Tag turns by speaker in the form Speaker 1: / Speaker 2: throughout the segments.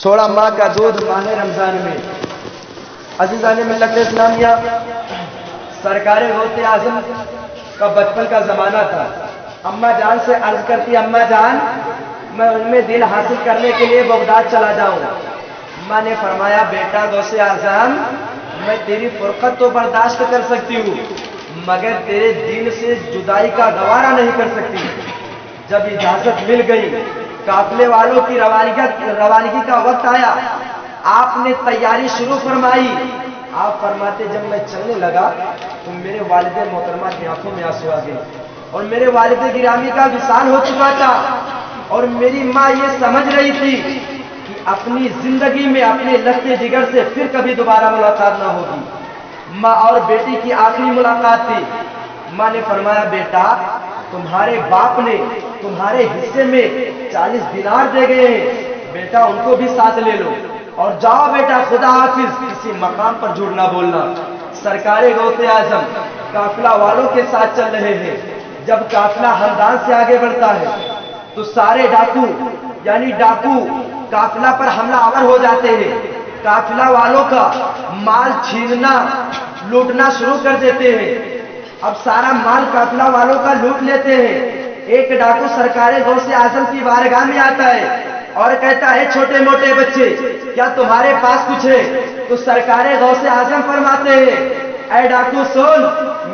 Speaker 1: چھوڑا ماں کا دودھ ماہ رمضان میں۔ عزیزان ملت اسلامیہ، سرکار غوث اعظم کا بچپن کا زمانہ تھا۔ اماں جان سے عرض کرتی، اماں جان میں ان میں دل حاصل کرنے کے لیے بغداد چلا جاؤں۔ اماں نے فرمایا بیٹا غوث اعظم، میں تیری فرقت تو برداشت کر سکتی ہوں مگر تیرے دین سے جدائی کا گوارا نہیں کر سکتی۔ جب اجازت مل گئی، قافلے والوں کی روانگی کا وقت آیا، آپ نے تیاری شروع فرمائی۔ آپ فرماتے جب میں چلنے لگا تو میرے والد محترمہ کی آنکھوں میں آنسو آ گئے اور میرے والد گرامی کا وصال ہو چکا تھا، اور میری ماں یہ سمجھ رہی تھی کہ اپنی زندگی میں اپنے لگتے جگر سے پھر کبھی دوبارہ ملاقات نہ ہوگی۔ ماں اور بیٹی کی آخری ملاقات تھی۔ ماں نے فرمایا بیٹا تمہارے باپ نے تمہارے حصے میں 40 دینار دے گئے ہیں، بیٹا ان کو بھی ساتھ لے لو اور جاؤ بیٹا، خدا حافظ، کسی مقام پر جھوٹ نہ بولنا۔ سرکار غوث اعظم قافلہ والوں کے ساتھ چل رہے ہیں۔ جب قافلہ ہمدان سے آگے بڑھتا ہے تو سارے ڈاکو یعنی ڈاکو قافلہ پر حملہ آور ہو جاتے ہیں۔ قافلہ والوں کا مال چھیننا لوٹنا شروع کر دیتے ہیں۔ اب سارا مال قافلہ والوں کا لوٹ لیتے ہیں۔ ایک ڈاکو سرکار غوث اعظم کی بارگاہ میں آتا ہے اور کہتا ہے چھوٹے موٹے بچے کیا تمہارے پاس کچھ ہے؟ تو سرکار غوث اعظم فرماتے ہیں اے ڈاکو سن،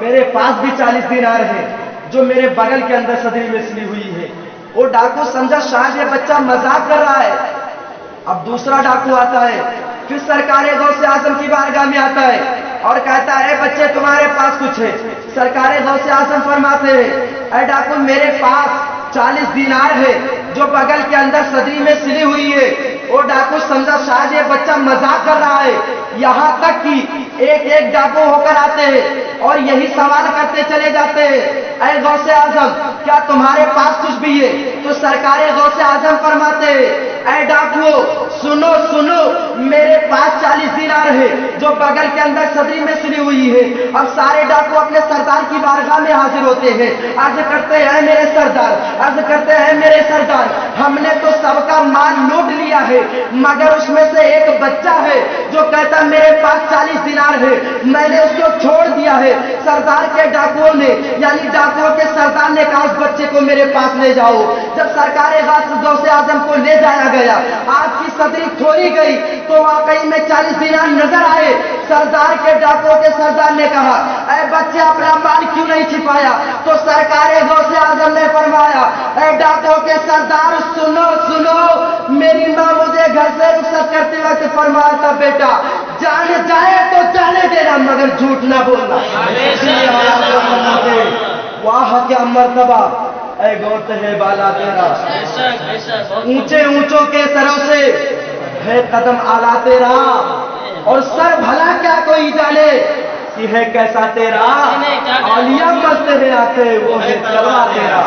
Speaker 1: میرے پاس بھی 40 دینار ہے جو میرے بغل کے اندر صدری میں سلی ہوئی ہے۔ وہ ڈاکو سمجھا شاید یہ بچہ مذاق کر رہا ہے۔ اب دوسرا ڈاکو آتا ہے، پھر سرکار غوث اعظم کی بارگاہ میں آتا ہے اور کہتا ہے بچے تمہارے پاس کچھ ہے؟ سرکار غوث اعظم فرماتے ہیں اے ڈاکو میرے پاس 40 دینار ہے جو بغل کے اندر صدری میں سلی ہوئی ہے۔ وہ ڈاکو سمجھا شاید یہ بچہ مذاق کر رہا ہے، یہاں تک کہ ایک ایک ڈاکو ہو کر آتے ہیں اور یہی سوال کرتے چلے جاتے ہیں اے غوث اعظم کیا تمہارے پاس کچھ بھی ہے؟ تو سرکار غوث اعظم فرماتے ہیں اے ڈاکو سنو سنو، میرے پاس 40 دینار ہے جو بغل کے اندر صدری میں سلی ہوئی ہے۔ اب سارے ڈاکو اپنے سردار کی بارگاہ میں حاضر ہوتے ہیں، عرض کرتے ہیں میرے سردار، عرض کرتے ہیں میرے سردار، ہم نے تو سب کا مال لوٹ لیا ہے مگر اس میں سے ایک بچہ ہے جو کہتا میرے پاس 40 دینار ہے، میں نے اس کو چھوڑ دیا ہے۔ سردار کے ڈاکوؤں نے یعنی ڈاکوؤں کے سردار نے کہا اس بچے کو میرے پاس لے جاؤ۔ جب سرکار غوث اعظم کو لے جایا گیا، آپ کی صدری کھولی گئی تو واقعی میں 40 دینار نظر آئے۔ سردار کے ڈاکوؤں کے سردار نے کہا اے بچے اپنا مال کیوں نہیں چھپایا؟ تو سرکار غوث اعظم نے فرمایا اے ڈاکوؤں کے سردار سنو سنو، میری ماں مجھے گھر سے رخصت کرتے وقت فرمایا تھا بیٹا جان جائے تو جانے دینا مگر جھوٹ نہ بولنا۔ واہ کیا مرتبہ اے گوت ہے بالا تیرا، اونچے اونچوں کے سروں سے ہے قدم آلہ تیرا، اور سر بھلا کیا کوئی جانے کہ ہے کیسا تیرا، اولیاء بستے ہیں آتے وہ ہے جلوہ تیرا۔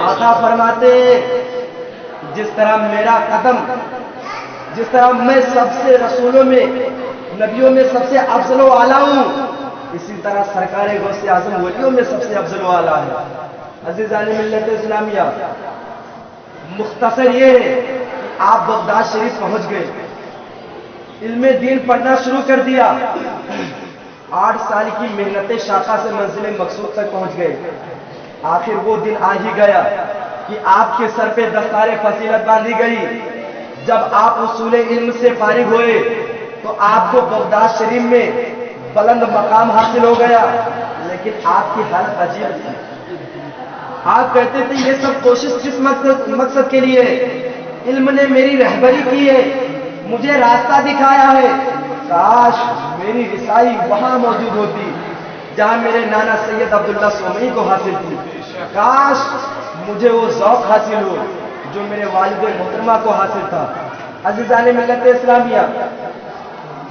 Speaker 1: آقا فرماتے جس طرح میرا قدم، جس طرح میں سب سے رسولوں میں نبیوں میں سب سے افضل و اعلیٰ ہوں، اسی طرح سرکار غوث اعظم ولیوں میں سب سے افضل و اعلیٰ ہے۔ عزیزان ملت اسلامیہ، مختصر یہ ہے آپ بغداد شریف پہنچ گئے، علم دین پڑھنا شروع کر دیا، 8 سال کی محنت شاقہ سے منزل مقصود تک پہنچ گئے۔ آخر وہ دن آ ہی گیا کہ آپ کے سر پہ دستار فضیلت باندھی گئی۔ جب آپ اصول علم سے فارغ ہوئے تو آپ کو بغداد شریف میں بلند مقام حاصل ہو گیا، لیکن آپ کی حالت عجیب تھی۔ آپ کہتے تھے یہ سب کوشش کس مقصد کے لیے؟ علم نے میری رہبری کی ہے، مجھے راستہ دکھایا ہے، کاش میری رسائی وہاں موجود ہوتی جہاں میرے نانا سید عبداللہ سومئی کو حاصل تھی، کاش مجھے وہ ذوق حاصل ہو جو میرے والد محترمہ کو حاصل تھا۔ عزیزان ملت اسلامیہ،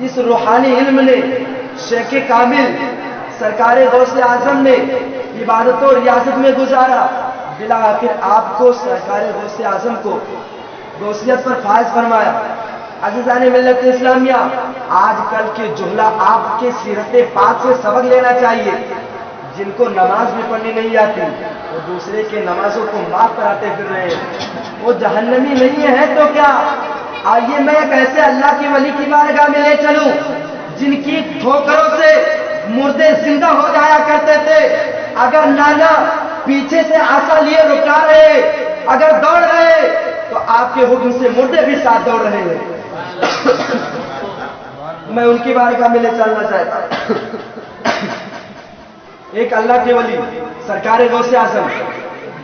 Speaker 1: اس روحانی علم نے شیخ کامل سرکار غوث اعظم نے عبادت و ریاضت میں گزارا، بالآخر آپ کو سرکار غوث اعظم کو غوثیت پر فائز فرمایا۔ عزیزان ملت اسلامیہ، آج کل کے جہلہ آپ کے سیرت پاک سے سبق لینا چاہیے۔ جن کو نماز بھی پڑھنی نہیں آتی وہ دوسرے کے نمازوں کو معاف کراتے پھر رہے ہیں، وہ جہنمی نہیں ہے تو کیا، آئیے میں ایک ایسے اللہ کی ولی کی بارگاہ میں لے چلوں جن کی ٹھوکروں سے مردے زندہ ہو جایا کرتے تھے. اگر نانا پیچھے سے آسا لیے رکا رہے, اگر دوڑ رہے تو آپ کے حکم سے مردے بھی ساتھ دوڑ رہے ہیں. میں ان کی بارگاہ میں لے چلنا چاہتا ہوں. ایک اللہ کے ولی سرکار غوث اعظم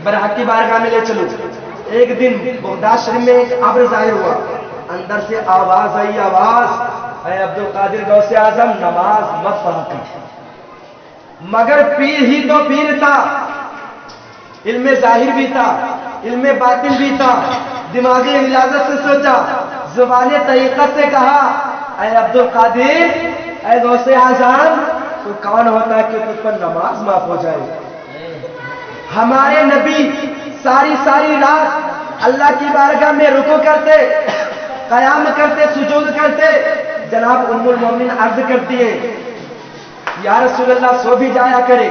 Speaker 1: برحق کی بارگاہ میں لے چلوں. ایک دن بغداد شریف میں ایک ابر ظاہر ہوا, اندر سے آواز آئی, آواز, اے عبد القادر غوث اعظم نماز مت پڑھا کر. مگر پیر ہی تو پیر تھا, علم ظاہر بھی تھا, علم باطن بھی تھا. دماغی اجازت سے سوچا, زبان طریقت سے کہا, اے عبد القادر, اے غوث اعظم, تو کون ہوتا ہے کہ تجھ پر نماز معاف ہو جائے؟ ہمارے نبی ساری ساری رات اللہ کی بارگاہ میں رکوع کرتے, قیام کرتے, سجود کرتے. جناب ام المومنین عرض کرتی ہے, یا رسول اللہ سو بھی جایا کرے.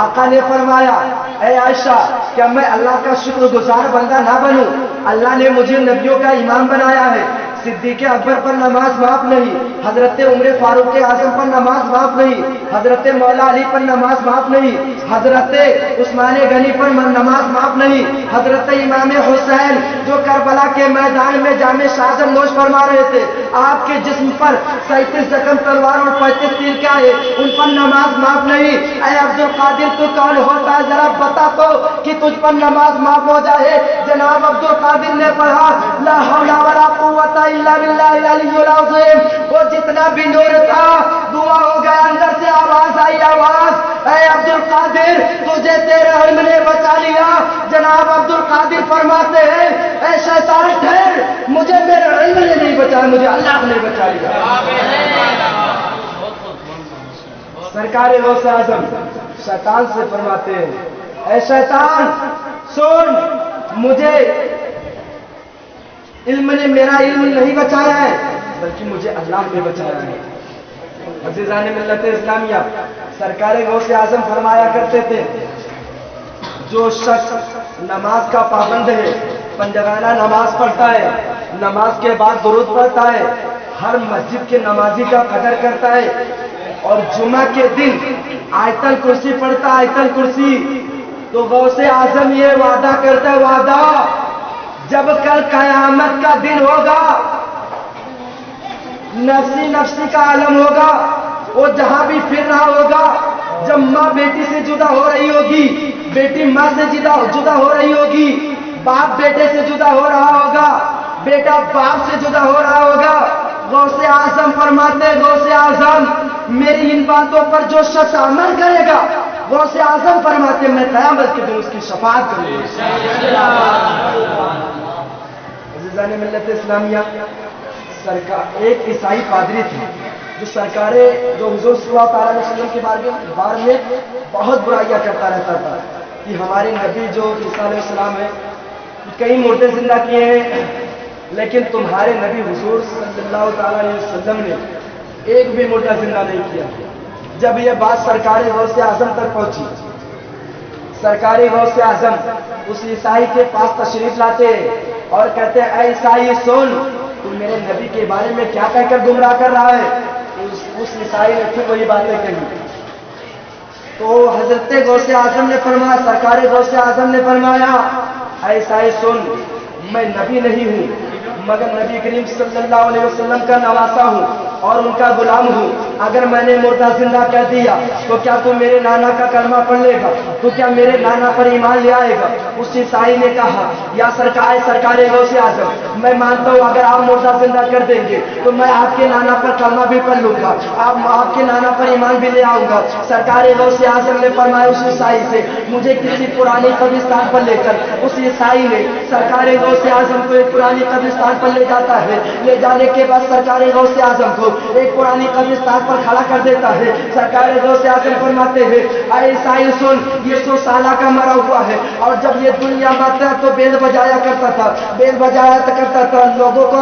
Speaker 1: آقا نے فرمایا, اے عائشہ, کیا میں اللہ کا شکر گزار بندہ نہ بنوں؟ اللہ نے مجھے نبیوں کا امام بنایا ہے. صدیق اکبر پر نماز معاف نہیں, حضرت عمر فاروق اعظم پر نماز معاف نہیں, حضرت مولا علی پر نماز معاف نہیں, حضرت عثمان غنی پر نماز معاف نہیں, حضرت امام حسین جو کربلا کے میدان میں جام شہادت نوش فرما رہے تھے, آپ کے جسم پر 37 زخم تلوار اور 35 تیر کے آئے, ان پر نماز معاف نہیں. اے عبد القادر, تو کون ہوتا ہے ذرا بتا تو کہ تجھ پر نماز معاف ہو جائے؟ جناب عبد القادر نے پڑھا, لا حول ولا قوت الا باللہ العلی العظیم. وہ جتنا بھی نور تھا دعا ہو گیا. اندر سے آواز آئی, آواز, اے عبد القادر, تجھے تیرے علم نے بچا لیا. جناب عبد القادر فرماتے ہیں, اے شیطان ٹھہر, مجھے میرے علم نے نہیں بچایا, مجھے اللہ نے بچا لیا. سرکار غوث اعظم شیطان سے فرماتے ہیں, اے شیطان سن, مجھے علم نے میرا علم نہیں بچایا ہے, بلکہ مجھے اللہ نے بچایا ہے. عزیزان ملت اسلامیہ, سرکار غوث اعظم فرمایا کرتے تھے, جو شخص نماز کا پابند ہے, پنجگانہ نماز پڑھتا ہے, نماز کے بعد درود پڑھتا ہے, ہر مسجد کے نمازی کا قدر کرتا ہے, اور جمعہ کے دن آیت الکرسی پڑھتا ہے, آیت الکرسی, تو غوث اعظم یہ وعدہ کرتا ہے, وعدہ, جب کل قیامت کا دن ہوگا, نفسی نفسی کا عالم ہوگا, وہ جہاں بھی پھر رہا ہوگا, جب ماں بیٹی سے جدا ہو رہی ہوگی, بیٹی ماں سے جدا ہو رہی ہوگی, باپ بیٹے سے جدا ہو رہا ہوگا, بیٹا باپ سے جدا ہو رہا ہوگا, غوث اعظم فرماتے, غوث اعظم میری ان باتوں پر جو شخص عمل کرے گا, غوث اعظم فرماتے میں قیامت کے دن اس کی شفاعت کروں گا. عزیزان ملت اسلامیہ, سرکار ایک عیسائی پادری تھے جو جو حضور صلی اللہ تعالی علیہ وسلم کے بارے میں بہت برائیاں کرتا رہتا تھا کہ ہمارے نبی جو عیسیٰ علیہ السلام ہے کئی مردے زندہ کیے ہیں, لیکن تمہارے نبی حضور صلی اللہ تعالی علیہ وسلم نے ایک بھی مردہ زندہ نہیں کیا. جب یہ بات سرکار غوث اعظم تک پہنچی, سرکار غوث اعظم اس عیسائی کے پاس تشریف لاتے اور کہتے ہیں, اے عیسائی سن, تو میرے نبی کے بارے میں کیا کہہ کر گمراہ کر رہا ہے؟ اس عیسائی نے پھر وہی باتیں کہی. تو حضرت غوث اعظم نے فرمایا, سرکار غوث اعظم نے فرمایا, اے عیسائی سن, میں نبی نہیں ہوں مگر نبی کریم صلی اللہ علیہ وسلم کا نواسا ہوں اور ان کا غلام ہوں. اگر میں نے مردہ زندہ کر دیا تو کیا تو میرے نانا کا کلمہ پڑھ لے گا؟ تو کیا میرے نانا پر ایمان لے آئے گا؟ اس عیسائی نے کہا, یا سرکار غوث اعظم, میں مانتا ہوں اگر آپ مردہ زندہ کر دیں گے تو میں آپ کے نانا پر کلمہ بھی پڑھ لوں گا, آپ کے نانا پر ایمان بھی لے آؤں گا. سرکار غوث اعظم نے فرمایا اس عیسائی سے, مجھے کسی پرانی قبرستان پر لے کر. اس عیسائی نے سرکار غوث اعظم کو ایک پرانی قبرستان پر لے جاتا ہے. لے جانے کے بعد سرکار غوث اعظم کو ایک پرانی قبرستان پر کھڑا کر دیتا ہے. سرکار غوث اعظم فرماتے ہیں, اے عیسائی سن, یہ 100 سالہ کا مرا ہوا ہے, اور جب یہ دنیا میں آتا تو بیل بجایا کرتا تھا, بیل بجایا کرتا تھا, لوگوں کو